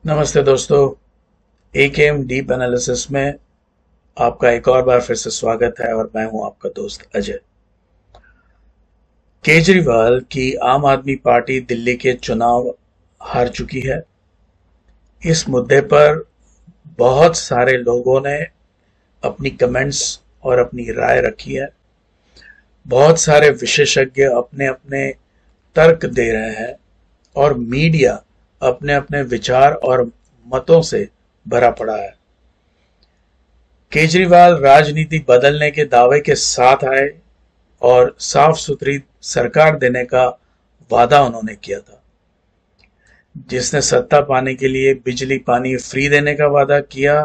नमस्ते दोस्तों। AKM deep analysis में आपका एक और बार फिर से स्वागत है और मैं हूं आपका दोस्त अजय। केजरीवाल की आम आदमी पार्टी दिल्ली के चुनाव हार चुकी है। इस मुद्दे पर बहुत सारे लोगों ने अपनी कमेंट्स और अपनी राय रखी है। बहुत सारे विशेषज्ञ अपने अपने तर्क दे रहे हैं और मीडिया अपने अपने विचार और मतों से भरा पड़ा है। केजरीवाल राजनीति बदलने के दावे के साथ आए और साफ सुथरी सरकार देने का वादा उन्होंने किया था, जिसने सत्ता पाने के लिए बिजली पानी फ्री देने का वादा किया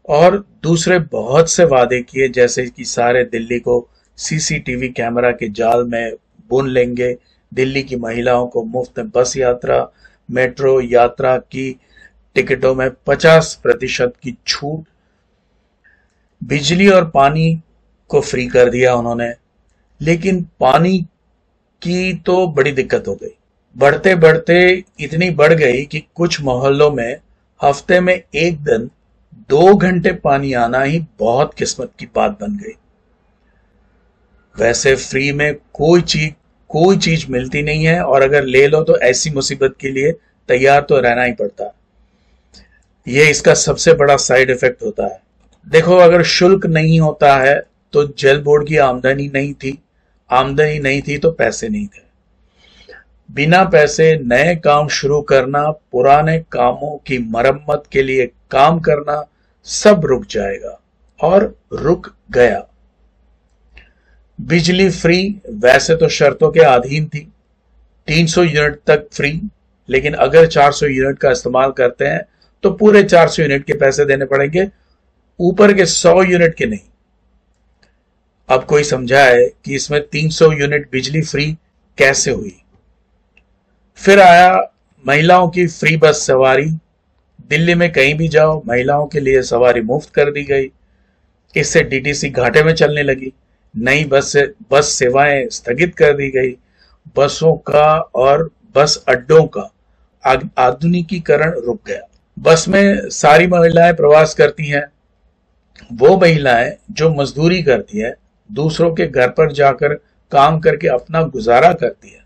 और दूसरे बहुत से वादे किए, जैसे कि सारे दिल्ली को सीसीटीवी कैमरा के जाल में बुन लेंगे, दिल्ली की महिलाओं को मुफ्त बस यात्रा, मेट्रो यात्रा की टिकटों में 50% की छूट, बिजली और पानी को फ्री कर दिया उन्होंने। लेकिन पानी की तो बड़ी दिक्कत हो गई, बढ़ते बढ़ते इतनी बढ़ गई कि कुछ मोहल्लों में हफ्ते में एक दिन 2 घंटे पानी आना ही बहुत किस्मत की बात बन गई। वैसे फ्री में कोई चीज मिलती नहीं है और अगर ले लो तो ऐसी मुसीबत के लिए तैयार तो रहना ही पड़ता है। ये इसका सबसे बड़ा साइड इफेक्ट होता है। देखो, अगर शुल्क नहीं होता है तो जल बोर्ड की आमदनी नहीं थी तो पैसे नहीं थे। बिना पैसे नए काम शुरू करना, पुराने कामों की मरम्मत के लिए काम करना, सब रुक जाएगा और रुक गया। बिजली फ्री वैसे तो शर्तों के अधीन थी, 300 यूनिट तक फ्री, लेकिन अगर 400 यूनिट का इस्तेमाल करते हैं तो पूरे 400 यूनिट के पैसे देने पड़ेंगे, ऊपर के 100 यूनिट के नहीं। अब कोई समझाए कि इसमें 300 यूनिट बिजली फ्री कैसे हुई। फिर आया महिलाओं की फ्री बस सवारी। दिल्ली में कहीं भी जाओ महिलाओं के लिए सवारी मुफ्त कर दी गई। इससे डीटीसी घाटे में चलने लगी। नई बस सेवाएं स्थगित कर दी गई। बसों का और बस अड्डों का आधुनिकीकरण रुक गया। बस में सारी महिलाएं प्रवास करती हैं। वो महिलाएं जो मजदूरी करती हैं, दूसरों के घर पर जाकर काम करके अपना गुजारा करती है,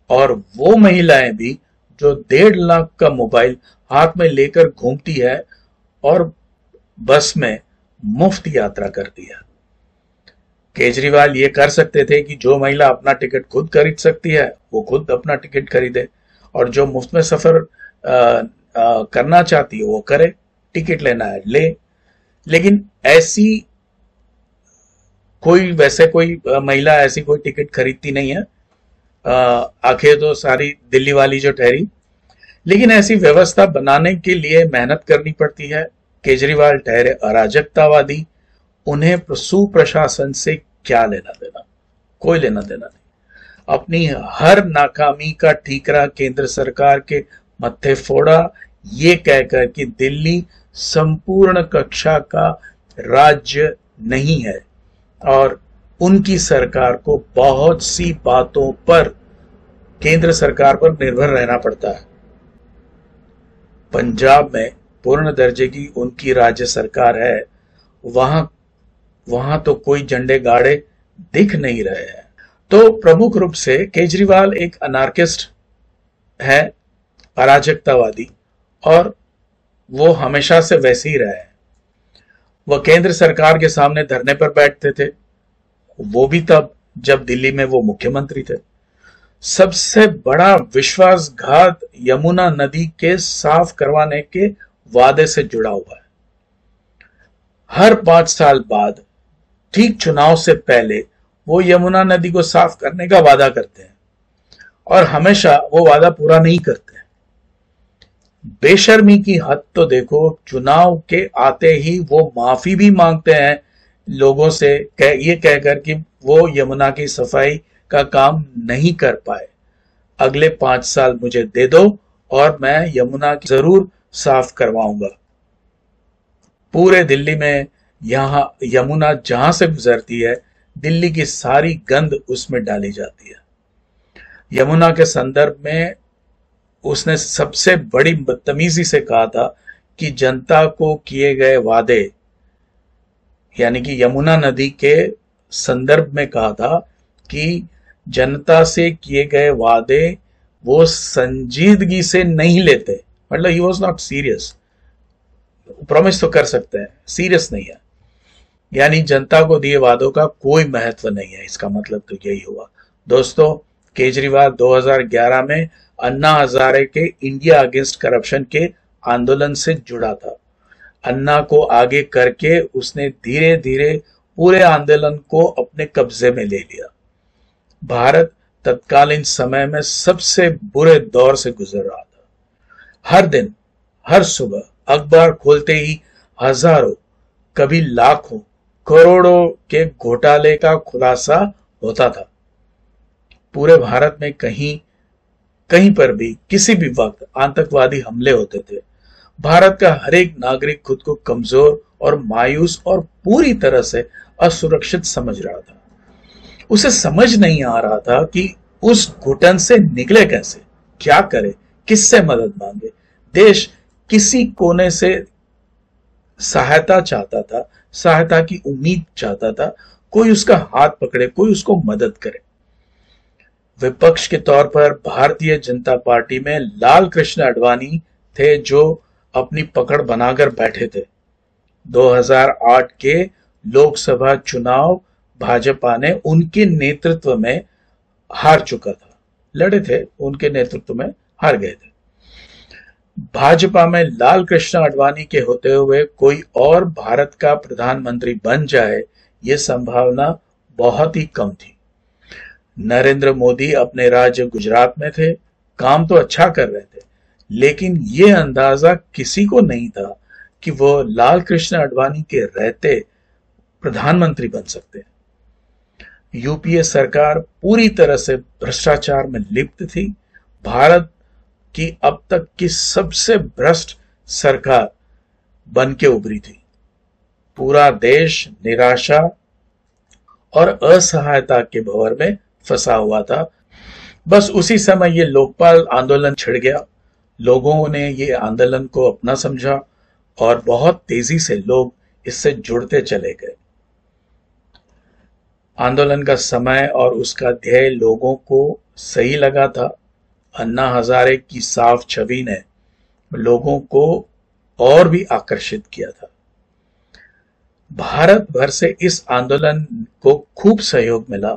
और वो महिलाएं भी जो 1.5 लाख का मोबाइल हाथ में लेकर घूमती है और बस में मुफ्त यात्रा करती है। केजरीवाल ये कर सकते थे कि जो महिला अपना टिकट खुद खरीद सकती है वो खुद अपना टिकट खरीदे, और जो मुफ्त में सफर करना चाहती है वो करे, टिकट लेना है ले। लेकिन कोई महिला ऐसी कोई टिकट खरीदती नहीं है। आखिर तो सारी दिल्ली वाली जो ठहरी। लेकिन ऐसी व्यवस्था बनाने के लिए मेहनत करनी पड़ती है। केजरीवाल ठहरे अराजकतावादी, उन्हें सुप्रशासन से क्या लेना देना, कोई लेना देना नहीं। अपनी हर नाकामी का ठीकरा केंद्र सरकार के मत्थे फोड़ा, ये कहकर कि दिल्ली संपूर्ण कक्षा का राज्य नहीं है और उनकी सरकार को बहुत सी बातों पर केंद्र सरकार पर निर्भर रहना पड़ता है। पंजाब में पूर्ण दर्जे की उनकी राज्य सरकार है, वहां तो कोई झंडे गाड़े दिख नहीं रहे हैं। तो प्रमुख रूप से केजरीवाल एक अनार्किस्ट है, अराजकतावादी, और वो हमेशा से वैसे ही रहे हैं। वह केंद्र सरकार के सामने धरने पर बैठते थे, वो भी तब जब दिल्ली में वो मुख्यमंत्री थे। सबसे बड़ा विश्वासघात यमुना नदी के साफ करवाने के वादे से जुड़ा हुआ है। हर 5 साल बाद, ठीक चुनाव से पहले, वो यमुना नदी को साफ करने का वादा करते हैं और हमेशा वो वादा पूरा नहीं करते। बेशर्मी की हद तो देखो, चुनाव के आते ही वो माफी भी मांगते हैं लोगों से, ये कहकर कि वो यमुना की सफाई का काम नहीं कर पाए। अगले 5 साल मुझे दे दो और मैं यमुना की जरूर साफ करवाऊंगा। पूरे दिल्ली में यहां यमुना जहां से गुजरती है, दिल्ली की सारी गंद उसमें डाली जाती है। यमुना के संदर्भ में उसने सबसे बड़ी बदतमीजी से कहा था कि जनता को किए गए वादे, यानी कि यमुना नदी के संदर्भ में कहा था कि जनता से किए गए वादे वो संजीदगी से नहीं लेते। मतलब he was not serious. Promise तो कर सकते हैं, सीरियस नहीं है, यानी जनता को दिए वादों का कोई महत्व नहीं है। इसका मतलब तो यही हुआ। दोस्तों, केजरीवाल 2011 में अन्ना हजारे के इंडिया अगेंस्ट करप्शन के आंदोलन से जुड़ा था। अन्ना को आगे करके उसने धीरे धीरे पूरे आंदोलन को अपने कब्जे में ले लिया। भारत तत्कालीन समय में सबसे बुरे दौर से गुजर रहा था। हर दिन, हर सुबह अखबार खोलते ही हजारों, कभी लाखों, करोड़ों के घोटाले का खुलासा होता था। पूरे भारत में कहीं कहीं पर भी किसी भी वक्त आतंकवादी हमले होते थे। भारत का हर एक नागरिक खुद को कमजोर और मायूस और पूरी तरह से असुरक्षित समझ रहा था। उसे समझ नहीं आ रहा था कि उस घुटन से निकले कैसे, क्या करे, किससे मदद मांगे। देश किसी कोने से सहायता चाहता था, सहायता की उम्मीद चाहता था, कोई उसका हाथ पकड़े, कोई उसको मदद करे। विपक्ष के तौर पर भारतीय जनता पार्टी में लाल कृष्ण आडवाणी थे, जो अपनी पकड़ बनाकर बैठे थे। 2008 के लोकसभा चुनाव भाजपा ने उनके नेतृत्व में हार चुका था, लड़े थे, उनके नेतृत्व में हार गए थे। भाजपा में लाल कृष्ण आडवाणी के होते हुए कोई और भारत का प्रधानमंत्री बन जाए, यह संभावना बहुत ही कम थी। नरेंद्र मोदी अपने राज्य गुजरात में थे, काम तो अच्छा कर रहे थे, लेकिन यह अंदाजा किसी को नहीं था कि वो लाल कृष्ण आडवाणी के रहते प्रधानमंत्री बन सकते हैं। यूपीए सरकार पूरी तरह से भ्रष्टाचार में लिप्त थी। भारत की अब तक की सबसे भ्रष्ट सरकार बन के उभरी थी। पूरा देश निराशा और असहायता के भंवर में फंसा हुआ था। बस उसी समय ये लोकपाल आंदोलन छिड़ गया। लोगों ने ये आंदोलन को अपना समझा और बहुत तेजी से लोग इससे जुड़ते चले गए। आंदोलन का समय और उसका ध्येय लोगों को सही लगा था। अन्ना हजारे की साफ छवि ने लोगों को और भी आकर्षित किया था। भारत भर से इस आंदोलन को खूब सहयोग मिला।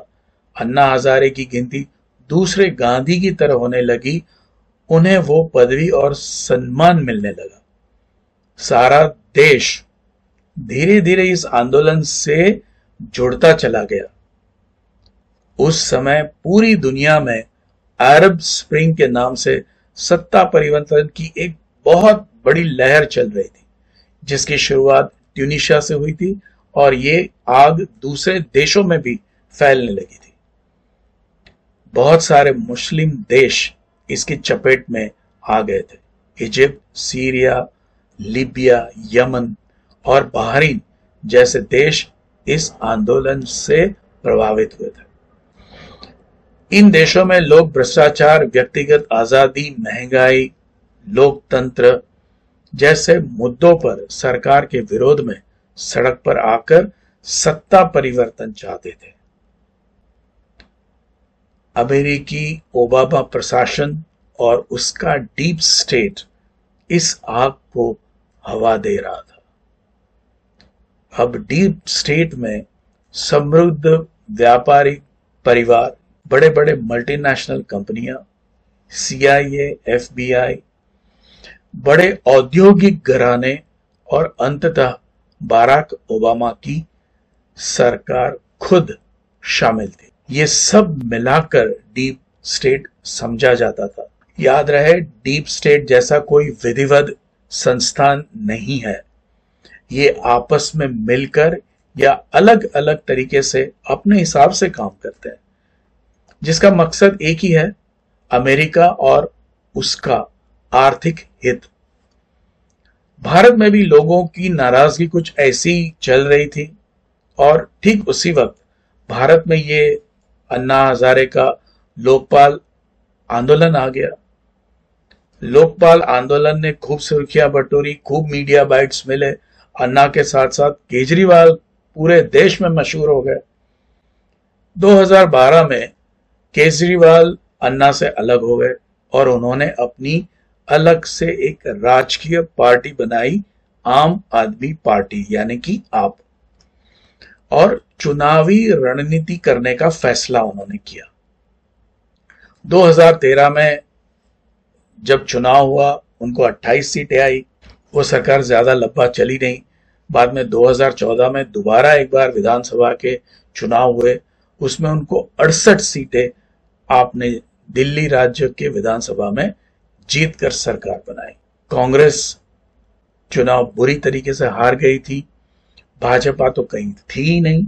अन्ना हजारे की गिनती दूसरे गांधी की तरह होने लगी। उन्हें वो पदवी और सम्मान मिलने लगा। सारा देश धीरे धीरे इस आंदोलन से जुड़ता चला गया। उस समय पूरी दुनिया में अरब स्प्रिंग के नाम से सत्ता परिवर्तन की एक बहुत बड़ी लहर चल रही थी, जिसकी शुरुआत ट्यूनीशिया से हुई थी और ये आग दूसरे देशों में भी फैलने लगी थी। बहुत सारे मुस्लिम देश इसकी चपेट में आ गए थे। इजिप्ट, सीरिया, लीबिया, यमन और बहरीन जैसे देश इस आंदोलन से प्रभावित हुए थे। इन देशों में लोग भ्रष्टाचार, व्यक्तिगत आजादी, महंगाई, लोकतंत्र जैसे मुद्दों पर सरकार के विरोध में सड़क पर आकर सत्ता परिवर्तन चाहते थे। अमेरिकी ओबामा प्रशासन और उसका डीप स्टेट इस आग को हवा दे रहा था। अब डीप स्टेट में समृद्ध व्यापारिक परिवार, बड़े बड़े मल्टीनेशनल कंपनियां, CIA, FBI, बड़े औद्योगिक घराने और अंततः बाराक ओबामा की सरकार खुद शामिल थी। ये सब मिलाकर डीप स्टेट समझा जाता था। याद रहे, डीप स्टेट जैसा कोई विधिवत संस्थान नहीं है। ये आपस में मिलकर या अलग अलग तरीके से अपने हिसाब से काम करते हैं, जिसका मकसद एक ही है, अमेरिका और उसका आर्थिक हित। भारत में भी लोगों की नाराजगी कुछ ऐसी चल रही थी और ठीक उसी वक्त भारत में ये अन्ना हजारे का लोकपाल आंदोलन आ गया। लोकपाल आंदोलन ने खूब सुर्खियां बटोरी, खूब मीडिया बाइट्स मिले। अन्ना के साथ साथ केजरीवाल पूरे देश में मशहूर हो गए। 2012 में केजरीवाल अन्ना से अलग हो गए और उन्होंने अपनी अलग से एक राजकीय पार्टी बनाई, आम आदमी पार्टी यानी कि आप, और चुनावी रणनीति करने का फैसला उन्होंने किया। 2013 में जब चुनाव हुआ उनको 28 सीटें आई। वो सरकार ज्यादा लंबा चली नहीं। बाद में 2014 में दोबारा एक बार विधानसभा के चुनाव हुए, उसमें उनको 68 सीटें आपने दिल्ली राज्य के विधानसभा में जीतकर सरकार बनाई। कांग्रेस चुनाव बुरी तरीके से हार गई थी। भाजपा तो कहीं थी ही नहीं।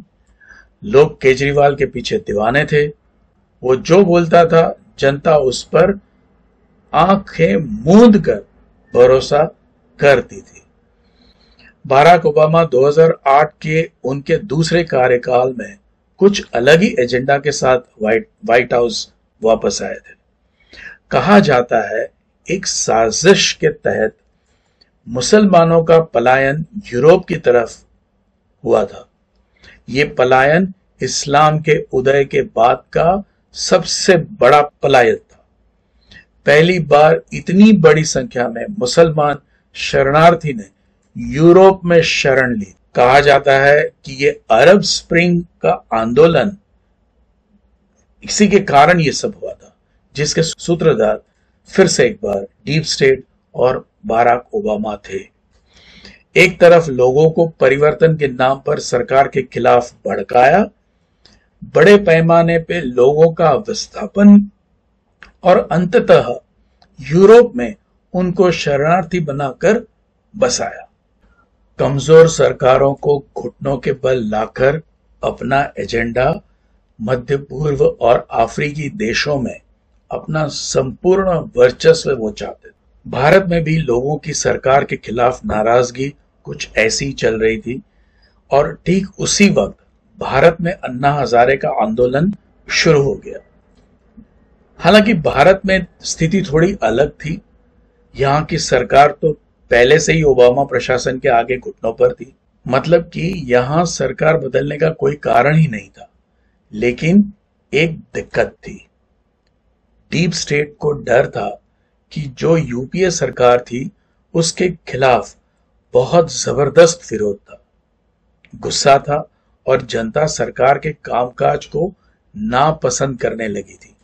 लोग केजरीवाल के पीछे दीवाने थे। वो जो बोलता था जनता उस पर आंखें मूंद कर भरोसा करती थी। बराक ओबामा 2008 के उनके दूसरे कार्यकाल में कुछ अलग ही एजेंडा के साथ व्हाइट हाउस वापस आए थे। कहा जाता है एक साजिश के तहत मुसलमानों का पलायन यूरोप की तरफ हुआ था। ये पलायन इस्लाम के उदय के बाद का सबसे बड़ा पलायन था। पहली बार इतनी बड़ी संख्या में मुसलमान शरणार्थी ने यूरोप में शरण ली। कहा जाता है कि ये अरब स्प्रिंग का आंदोलन, इसी के कारण ये सब हुआ था, जिसके सूत्रधार फिर से एक बार डीप स्टेट और बराक ओबामा थे। एक तरफ लोगों को परिवर्तन के नाम पर सरकार के खिलाफ भड़काया, बड़े पैमाने पे लोगों का विस्थापन, और अंततः यूरोप में उनको शरणार्थी बनाकर बसाया। कमजोर सरकारों को घुटनों के बल लाकर अपना एजेंडा मध्य पूर्व और अफ्रीकी देशों में अपना संपूर्ण वर्चस्व वो चाहते थे। भारत में भी लोगों की सरकार के खिलाफ नाराजगी कुछ ऐसी चल रही थी, और ठीक उसी वक्त भारत में अन्ना हजारे का आंदोलन शुरू हो गया। हालांकि भारत में स्थिति थोड़ी अलग थी। यहाँ की सरकार तो पहले से ही ओबामा प्रशासन के आगे घुटनों पर थी, मतलब कि यहाँ सरकार बदलने का कोई कारण ही नहीं था। लेकिन एक दिक्कत थी, डीप स्टेट को डर था कि जो यूपीए सरकार थी उसके खिलाफ बहुत जबरदस्त विरोध था, गुस्सा था, और जनता सरकार के कामकाज को नापसंद करने लगी थी।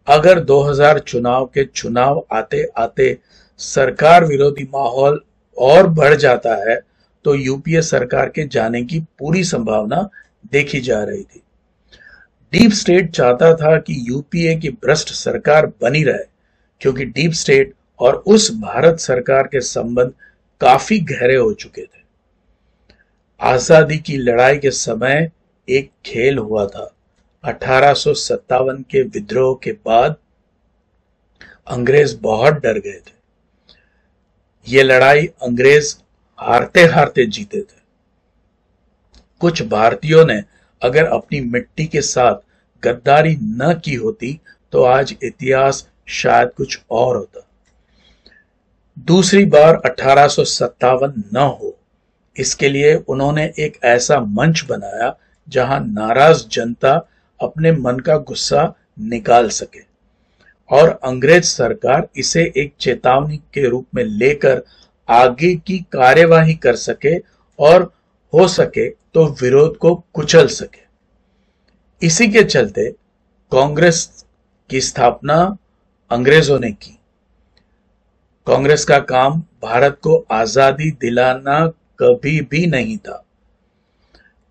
अगर 2000 चुनाव आते आते सरकार विरोधी माहौल और बढ़ जाता है तो यूपीए सरकार के जाने की पूरी संभावना देखी जा रही थी। डीप स्टेट चाहता था कि यूपीए की भ्रष्ट सरकार बनी रहे, क्योंकि डीप स्टेट और उस भारत सरकार के संबंध काफी गहरे हो चुके थे। आजादी की लड़ाई के समय एक खेल हुआ था। 1857 के विद्रोह के बाद अंग्रेज बहुत डर गए थे। ये लड़ाई अंग्रेज हारते हारते जीते थे। कुछ भारतीयों ने अगर अपनी मिट्टी के साथ गद्दारी न की होती तो आज इतिहास शायद कुछ और होता। दूसरी बार 1857 न हो, इसके लिए उन्होंने एक ऐसा मंच बनाया जहां नाराज जनता अपने मन का गुस्सा निकाल सके, और अंग्रेज सरकार इसे एक चेतावनी के रूप में लेकर आगे की कार्यवाही कर सके और हो सके तो विरोध को कुचल सके। इसी के चलते कांग्रेस की स्थापना अंग्रेजों ने की। कांग्रेस का काम भारत को आजादी दिलाना कभी भी नहीं था।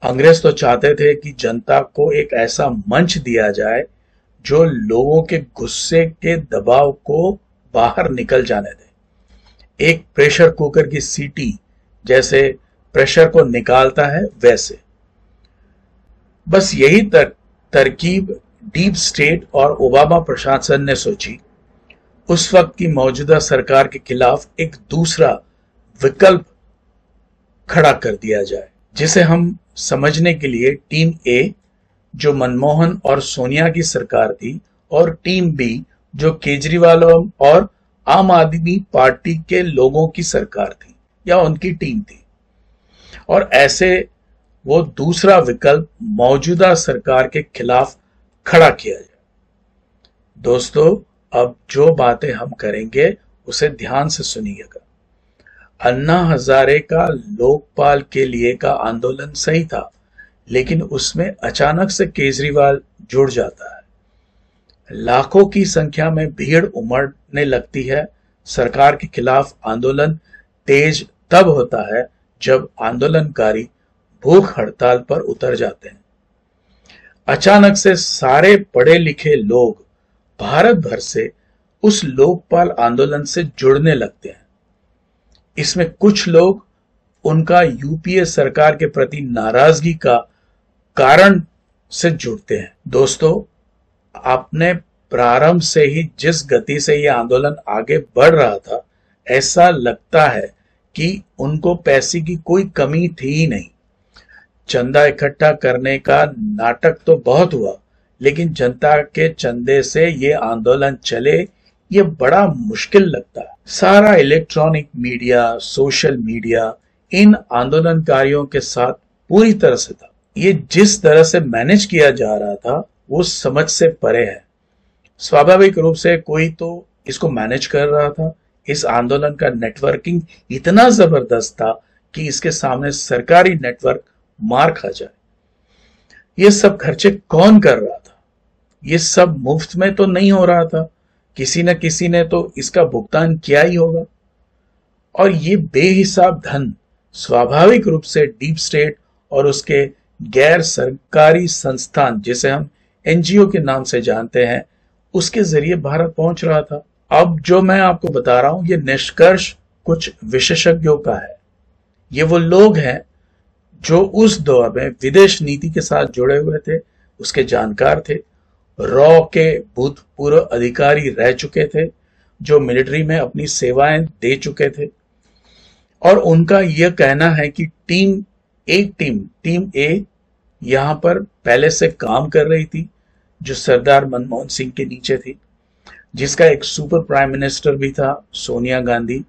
अंग्रेज तो चाहते थे कि जनता को एक ऐसा मंच दिया जाए जो लोगों के गुस्से के दबाव को बाहर निकल जाने दे। एक प्रेशर कुकर की सीटी जैसे प्रेशर को निकालता है वैसे। बस यही तरकीब डीप स्टेट और ओबामा प्रशासन ने सोची। उस वक्त की मौजूदा सरकार के खिलाफ एक दूसरा विकल्प खड़ा कर दिया जाए, जिसे हम समझने के लिए टीम ए, जो मनमोहन और सोनिया की सरकार थी, और टीम बी, जो केजरीवाल और आम आदमी पार्टी के लोगों की सरकार थी या उनकी टीम थी, और ऐसे वो दूसरा विकल्प मौजूदा सरकार के खिलाफ खड़ा किया जाए। दोस्तों, अब जो बातें हम करेंगे उसे ध्यान से सुनिएगा। अन्ना हजारे का लोकपाल के लिए का आंदोलन सही था, लेकिन उसमें अचानक से केजरीवाल जुड़ जाता है। लाखों की संख्या में भीड़ उमड़ने लगती है। सरकार के खिलाफ आंदोलन तेज तब होता है जब आंदोलनकारी भूख हड़ताल पर उतर जाते हैं। अचानक से सारे पढ़े लिखे लोग भारत भर से उस लोकपाल आंदोलन से जुड़ने लगते हैं। इसमें कुछ लोग उनका यूपीए सरकार के प्रति नाराजगी का कारण से जुड़ते हैं। दोस्तों, आपने प्रारंभ से ही जिस गति से यह आंदोलन आगे बढ़ रहा था, ऐसा लगता है कि उनको पैसे की कोई कमी थी ही नहीं। चंदा इकट्ठा करने का नाटक तो बहुत हुआ, लेकिन जनता के चंदे से ये आंदोलन चले, ये बड़ा मुश्किल लगता है। सारा इलेक्ट्रॉनिक मीडिया, सोशल मीडिया इन आंदोलनकारियों के साथ पूरी तरह से था। ये जिस तरह से मैनेज किया जा रहा था वो समझ से परे है। स्वाभाविक रूप से कोई तो इसको मैनेज कर रहा था। इस आंदोलन का नेटवर्किंग इतना जबरदस्त था कि इसके सामने सरकारी नेटवर्क मार खा जाए। ये सब खर्चे कौन कर रहा था? ये सब मुफ्त में तो नहीं हो रहा था, किसी न किसी ने तो इसका भुगतान किया ही होगा। और ये बेहिसाब धन स्वाभाविक रूप से डीप स्टेट और उसके गैर सरकारी संस्थान, जिसे हम एनजीओ के नाम से जानते हैं, उसके जरिए भारत पहुंच रहा था। अब जो मैं आपको बता रहा हूं, ये निष्कर्ष कुछ विशेषज्ञों का है। ये वो लोग हैं जो उस दौर में विदेश नीति के साथ जुड़े हुए थे, उसके जानकार थे, रॉ के भूतपूर्व अधिकारी रह चुके थे, जो मिलिट्री में अपनी सेवाएं दे चुके थे। और उनका यह कहना है कि टीम ए यहां पर पहले से काम कर रही थी, जो सरदार मनमोहन सिंह के नीचे थी, जिसका एक सुपर प्राइम मिनिस्टर भी था, सोनिया गांधी।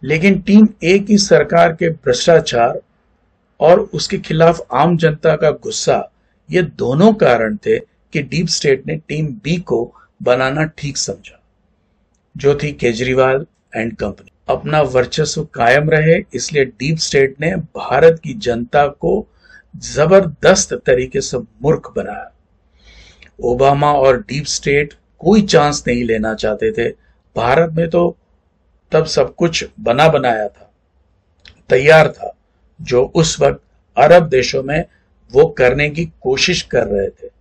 लेकिन टीम ए की सरकार के भ्रष्टाचार और उसके खिलाफ आम जनता का गुस्सा, ये दोनों कारण थे कि डीप स्टेट ने टीम बी को बनाना ठीक समझा, जो थी केजरीवाल एंड कंपनी। अपना वर्चस्व कायम रहे, इसलिए डीप स्टेट ने भारत की जनता को जबरदस्त तरीके से मूर्ख बनाया। ओबामा और डीप स्टेट कोई चांस नहीं लेना चाहते थे। भारत में तो तब सब कुछ बना बनाया था, तैयार था, जो उस वक्त अरब देशों में वो करने की कोशिश कर रहे थे।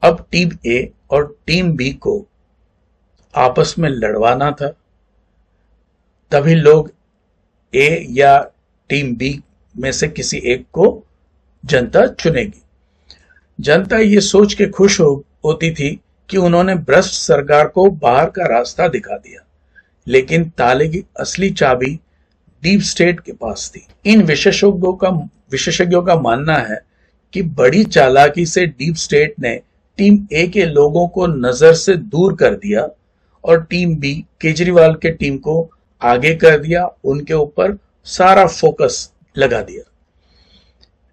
अब टीम ए और टीम बी को आपस में लड़वाना था, तभी लोग ए या टीम बी में से किसी एक को जनता चुनेगी। जनता ये सोच के खुश होती थी कि उन्होंने भ्रष्ट सरकार को बाहर का रास्ता दिखा दिया, लेकिन ताले की असली चाबी डीप स्टेट के पास थी। इन विशेषज्ञों का मानना है कि बड़ी चालाकी से डीप स्टेट ने टीम ए के लोगों को नजर से दूर कर दिया और टीम बी, केजरीवाल के टीम को आगे कर दिया, उनके ऊपर सारा फोकस लगा दिया।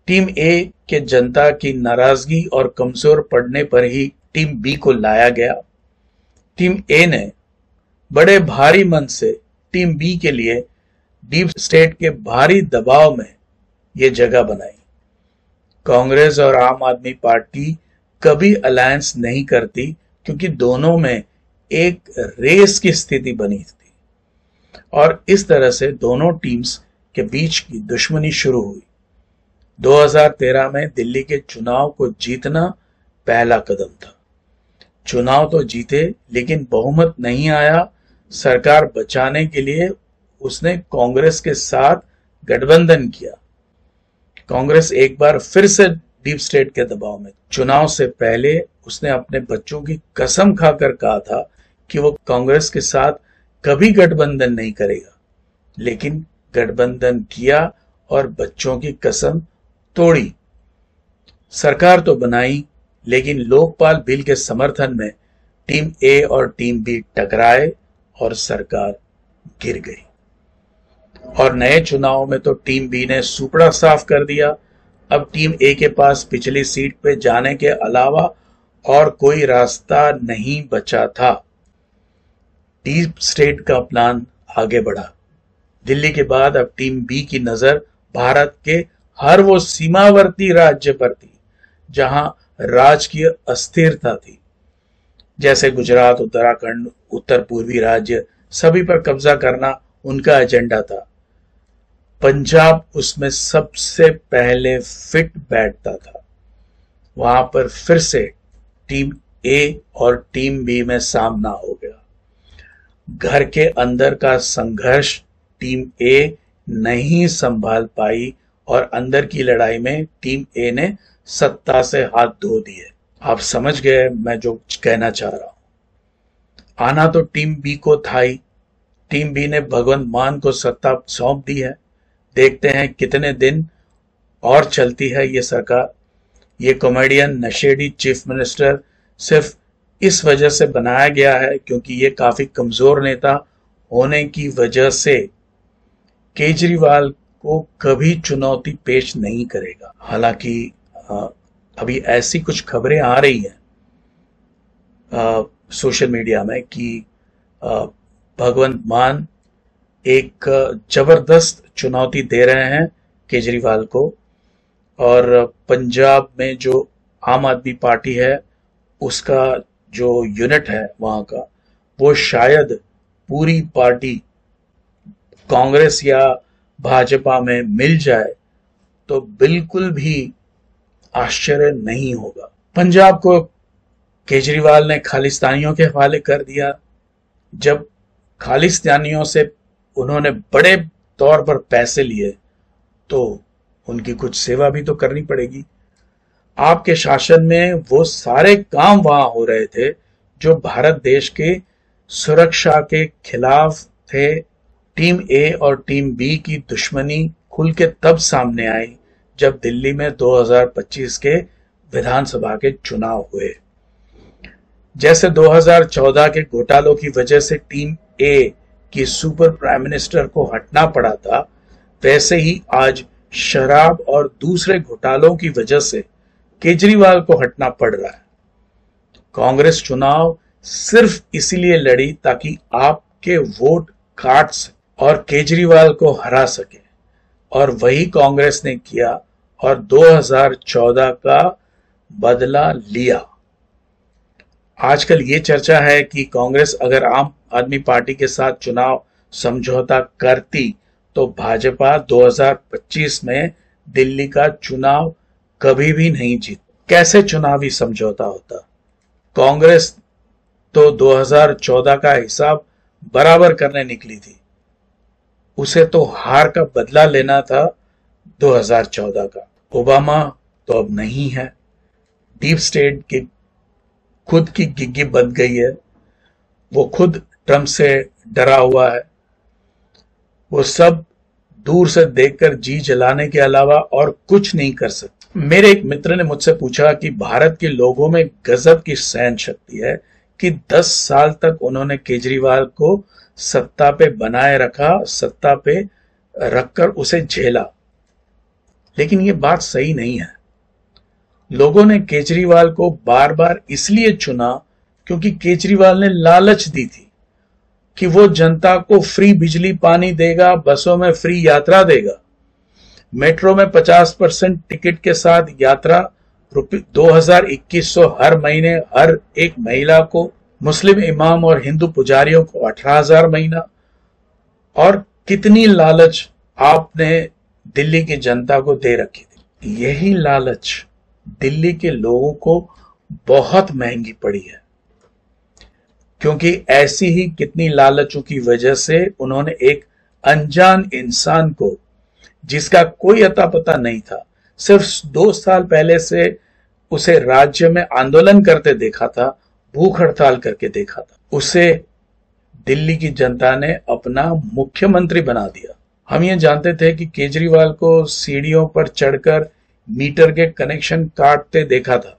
टीम ए के जनता की नाराजगी और कमजोर पड़ने पर ही टीम बी को लाया गया। टीम ए ने बड़े भारी मन से टीम बी के लिए डीप स्टेट के भारी दबाव में यह जगह बनाई। कांग्रेस और आम आदमी पार्टी कभी अलायंस नहीं करती, क्योंकि दोनों में एक रेस की स्थिति बनी थी और इस तरह से दोनों टीम्स के बीच की दुश्मनी शुरू हुई। 2013 में दिल्ली के चुनाव को जीतना पहला कदम था। चुनाव तो जीते, लेकिन बहुमत नहीं आया। सरकार बचाने के लिए उसने कांग्रेस के साथ गठबंधन किया। कांग्रेस एक बार फिर से डीप स्टेट के दबाव में। चुनाव से पहले उसने अपने बच्चों की कसम खाकर कहा था कि वो कांग्रेस के साथ कभी गठबंधन नहीं करेगा, लेकिन गठबंधन किया और बच्चों की कसम तोड़ी। सरकार तो बनाई, लेकिन लोकपाल बिल के समर्थन में टीम ए और टीम बी टकराए और सरकार गिर गई। और नए चुनाव में तो टीम बी ने सुपड़ा साफ कर दिया। अब टीम ए के पास पिछली सीट पे जाने के अलावा और कोई रास्ता नहीं बचा था। डीप स्टेट का प्लान आगे बढ़ा। दिल्ली के बाद अब टीम बी की नजर भारत के हर वो सीमावर्ती राज्य पर थी जहां राजकीय अस्थिरता थी, जैसे गुजरात, उत्तराखंड, उत्तर पूर्वी राज्य, सभी पर कब्जा करना उनका एजेंडा था। पंजाब उसमें सबसे पहले फिट बैठता था। वहां पर फिर से टीम ए और टीम बी में सामना हो गया। घर के अंदर का संघर्ष टीम ए नहीं संभाल पाई और अंदर की लड़ाई में टीम ए ने सत्ता से हाथ धो दिए। आप समझ गए मैं जो कहना चाह रहा हूं। आना तो टीम बी को था ही। टीम बी ने भगवंत मान को सत्ता सौंप दी है। देखते हैं कितने दिन और चलती है ये सरकार। ये कॉमेडियन नशेड़ी चीफ मिनिस्टर सिर्फ इस वजह से बनाया गया है क्योंकि ये काफी कमजोर नेता होने की वजह से केजरीवाल को कभी चुनौती पेश नहीं करेगा। हालांकि अभी ऐसी कुछ खबरें आ रही हैं सोशल मीडिया में कि भगवंत मान एक जबरदस्त चुनौती दे रहे हैं केजरीवाल को। और पंजाब में जो आम आदमी पार्टी है उसका जो यूनिट है वहां का, वो शायद पूरी पार्टी कांग्रेस या भाजपा में मिल जाए तो बिल्कुल भी आश्चर्य नहीं होगा। पंजाब को केजरीवाल ने खालिस्तानियों के हवाले कर दिया। जब खालिस्तानियों से उन्होंने बड़े तौर पर पैसे लिए तो उनकी कुछ सेवा भी तो करनी पड़ेगी। आपके शासन में वो सारे काम वहां हो रहे थे जो भारत देश के सुरक्षा के खिलाफ थे। टीम ए और टीम बी की दुश्मनी खुल के तब सामने आई जब दिल्ली में 2025 के विधानसभा के चुनाव हुए। जैसे 2014 के घोटालों की वजह से टीम ए कि सुपर प्राइम मिनिस्टर को हटना पड़ा था, वैसे ही आज शराब और दूसरे घोटालों की वजह से केजरीवाल को हटना पड़ रहा है। कांग्रेस चुनाव सिर्फ इसीलिए लड़ी ताकि आपके वोट काट सके और केजरीवाल को हरा सके, और वही कांग्रेस ने किया और 2014 का बदला लिया। आजकल ये चर्चा है कि कांग्रेस अगर आम आदमी पार्टी के साथ चुनाव समझौता करती तो भाजपा 2025 में दिल्ली का चुनाव कभी भी नहीं जीत। कैसे चुनावी समझौता होता? कांग्रेस तो 2014 का हिसाब बराबर करने निकली थी। उसे तो हार का बदला लेना था 2014 का। ओबामा तो अब नहीं है। डीप स्टेट की खुद की गिग्गी बंध गई है। वो खुद ट्रंप से डरा हुआ है। वो सब दूर से देखकर जी जलाने के अलावा और कुछ नहीं कर सकते। मेरे एक मित्र ने मुझसे पूछा कि भारत के लोगों में गजब की सहन शक्ति है कि 10 साल तक उन्होंने केजरीवाल को सत्ता पे बनाए रखा, सत्ता पे रखकर उसे झेला। लेकिन ये बात सही नहीं है। लोगों ने केजरीवाल को बार बार इसलिए चुना क्योंकि केजरीवाल ने लालच दी थी कि वो जनता को फ्री बिजली पानी देगा, बसों में फ्री यात्रा देगा, मेट्रो में 50% टिकट के साथ यात्रा, 2,2100 हर महीने हर एक महिला को, मुस्लिम इमाम और हिंदू पुजारियों को 18,000 महीना। और कितनी लालच आपने दिल्ली की जनता को दे रखी थी। यही लालच दिल्ली के लोगों को बहुत महंगी पड़ी है, क्योंकि ऐसी ही कितनी लालचों की वजह से उन्होंने एक अनजान इंसान को, जिसका कोई अता पता नहीं था, सिर्फ 2 साल पहले से उसे राज्य में आंदोलन करते देखा था, भूख हड़ताल करके देखा था, उसे दिल्ली की जनता ने अपना मुख्यमंत्री बना दिया। हम ये जानते थे कि केजरीवाल को सीढ़ियों पर चढ़कर मीटर के कनेक्शन काटते देखा था।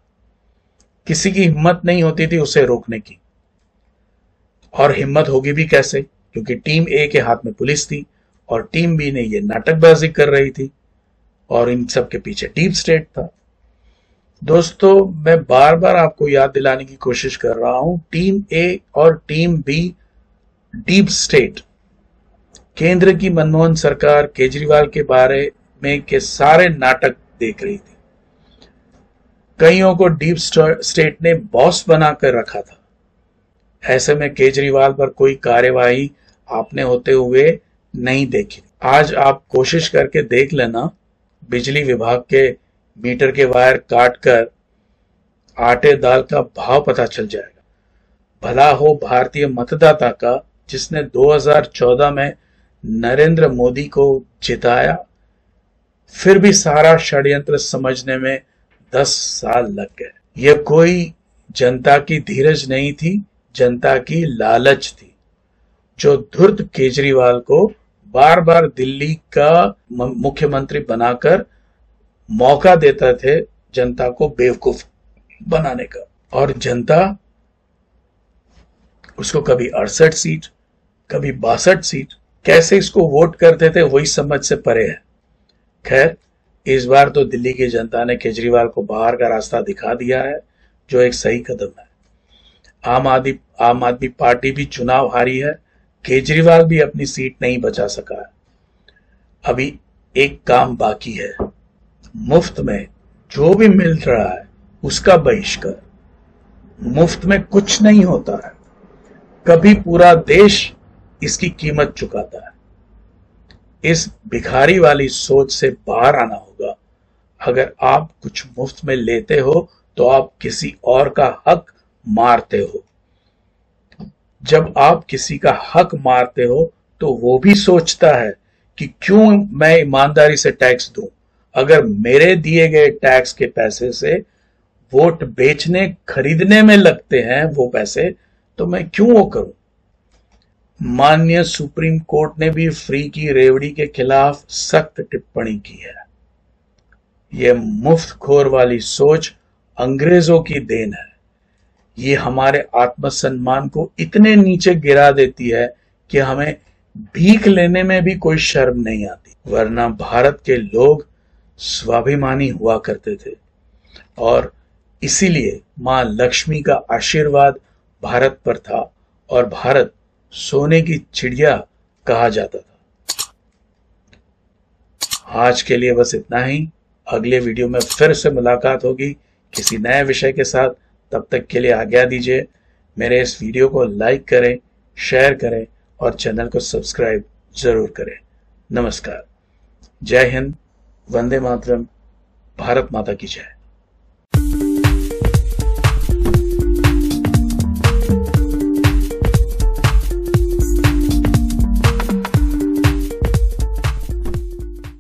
किसी की हिम्मत नहीं होती थी उसे रोकने की। और हिम्मत होगी भी कैसे, क्योंकि टीम ए के हाथ में पुलिस थी और टीम बी ने ये नाटकबाजी कर रही थी और इन सब के पीछे डीप स्टेट था। दोस्तों, मैं बार बार आपको याद दिलाने की कोशिश कर रहा हूं, टीम ए और टीम बी डीप स्टेट, केंद्र की मनमोहन सरकार केजरीवाल के बारे में के सारे नाटक देख रही थी। कईयों को डीप स्टेट ने बॉस बनाकर रखा था। ऐसे में केजरीवाल पर कोई कार्यवाही आपने होते हुए नहीं देखी। आज आप कोशिश करके देख लेना, बिजली विभाग के मीटर के वायर काटकर आटे दाल का भाव पता चल जाएगा। भला हो भारतीय मतदाता का जिसने 2014 में नरेंद्र मोदी को जिताया, फिर भी सारा षड्यंत्र समझने में 10 साल लग गए। यह कोई जनता की धीरज नहीं थी, जनता की लालच थी, जो धूर्त केजरीवाल को बार बार दिल्ली का मुख्यमंत्री बनाकर मौका देता थे जनता को बेवकूफ बनाने का। और जनता उसको कभी 68 सीट, कभी 62 सीट, कैसे इसको वोट करते थे वही समझ से परे है। खैर, इस बार तो दिल्ली की जनता ने केजरीवाल को बाहर का रास्ता दिखा दिया है, जो एक सही कदम है। आम आदमी पार्टी भी चुनाव हारी है, केजरीवाल भी अपनी सीट नहीं बचा सका है। अभी एक काम बाकी है, मुफ्त में जो भी मिल रहा है उसका बहिष्कार। मुफ्त में कुछ नहीं होता है, कभी पूरा देश इसकी कीमत चुकाता है। इस भिखारी वाली सोच से बाहर आना होगा। अगर आप कुछ मुफ्त में लेते हो तो आप किसी और का हक मारते हो। जब आप किसी का हक मारते हो तो वो भी सोचता है कि क्यों मैं ईमानदारी से टैक्स दूं। अगर मेरे दिए गए टैक्स के पैसे से वोट बेचने खरीदने में लगते हैं वो पैसे, तो मैं क्यों वो करूं। माननीय सुप्रीम कोर्ट ने भी फ्री की रेवड़ी के खिलाफ सख्त टिप्पणी की है। यह मुफ्तखोर वाली सोच अंग्रेजों की देन है। ये हमारे आत्मसम्मान को इतने नीचे गिरा देती है कि हमें भीख लेने में भी कोई शर्म नहीं आती। वरना भारत के लोग स्वाभिमानी हुआ करते थे और इसीलिए मां लक्ष्मी का आशीर्वाद भारत पर था और भारत सोने की चिड़िया कहा जाता था। आज के लिए बस इतना ही। अगले वीडियो में फिर से मुलाकात होगी किसी नए विषय के साथ। तब तक के लिए आज्ञा दीजिए। मेरे इस वीडियो को लाइक करें, शेयर करें और चैनल को सब्सक्राइब जरूर करें। नमस्कार। जय हिंद, वंदे मातरम, भारत माता की जय।